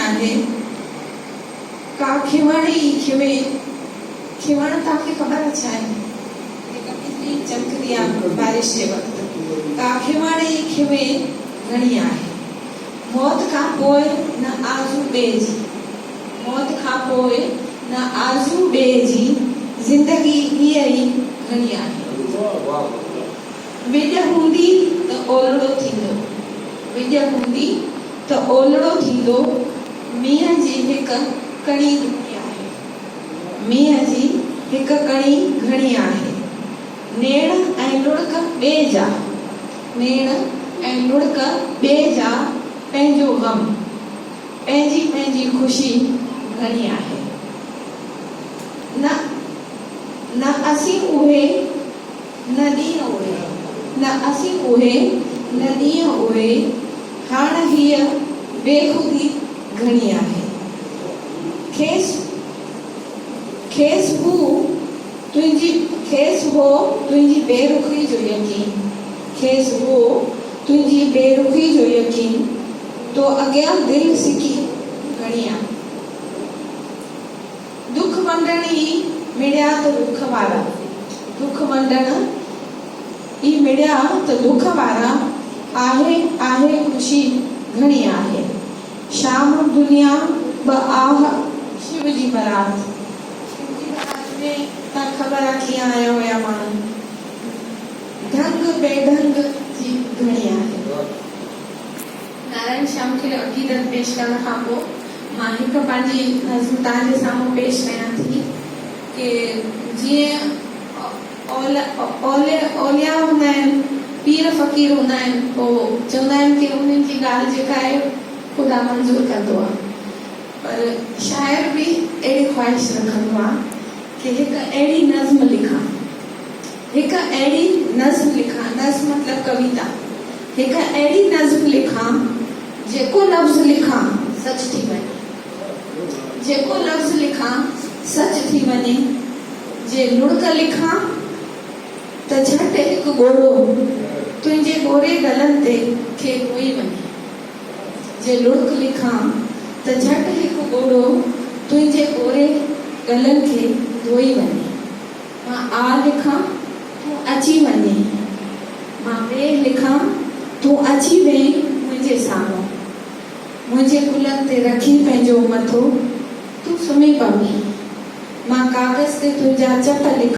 आहे का खिवणी खिवे खिवण तव्हांखे ख़बर छा आहे जेका बिजली चमकदी आहे बारिश जे वक़्तु का खिवणी खिवे घणी आहे मौत खां पोइ न आज़ू ॿिए जी मौत खां पोइ न आज़ू ॿिए जी ज़िंदगी हीअ ई घणी आहे विॼ हूंदी त ओलड़ो थींदो विॼ हूंदी त ओलड़ो थींदो मींहं जी हिकु कणी घणी आहे मींहं जी हिकु कणी घणी आहे नेण ऐं लुड़क ॿिए जा नेण ऐं लुड़क ॿिए जा पंहिंजो ग़म पंहिंजी पंहिंजी ख़ुशी घणी आहे न असीं उहे न ॾींहं उहे न असीं उहे न ॾींहं उहे हाणे हीअ बेख़ुदी घणी आहे खेसि हो तुंहिंजी बेरुखी जो यकीन खेसि हो तुंहिंजी बेरुखी जो यकीन तो अॻियां दिलि सिकी घणी आहे दुख वंडण ई मिड़िया त दुख वारा दुख वंडण ई मिड़िया त दुख वारा आहे ख़ुशी घणी आहे शाम दुनिया ब आह शिव जी बारात में तव्हां ख़बर आहे कीअं आया हुया माण्हू ढंग बेढंग जी घणी आहे नारायण श्याम खे अक़ीदत पेश करण खां पोइ मां हिकु पंहिंजी नज़्म तव्हांजे साम्हूं पेश कयां थी कि जीअं औलिया हूंदा आहिनि पीर फ़क़ीर हूंदा आहिनि पोइ चवंदा आहिनि कि उन्हनि जी ॻाल्हि जेका आहे ख़ुदा मंज़ूर कंदो आहे पर शाइर बि अहिड़ी ख़्वाहिश रखंदो आहे कि हिकु अहिड़ी नज़्म लिखां हिकु अहिड़ी नज़्म लिखां नज़्म मतिलबु कविता हिकु अहिड़ी नज़्म लिखां जेको लफ़्ज़ लिखां सच थी वञे जेको लफ़्ज़ लिखां सच थी वञे जे लुड़क लिखां त झटि हिकु गोरो तुंहिंजे गोरे गलनि ते खे धोई वञे जे लुड़क लिखां त झटि हिकु गोरो तुंहिंजे गोरे गलनि खे धोई वञे मां आ लिखां तूं अची वञे मां ॿे लिखां तूं अची वञे मुंहिंजे साम्हूं मुंहिंजे कुलनि ते रखी पंहिंजो मथो तूं सुम्ही पवी मां कागज़ ते तुंहिंजा चप लिखां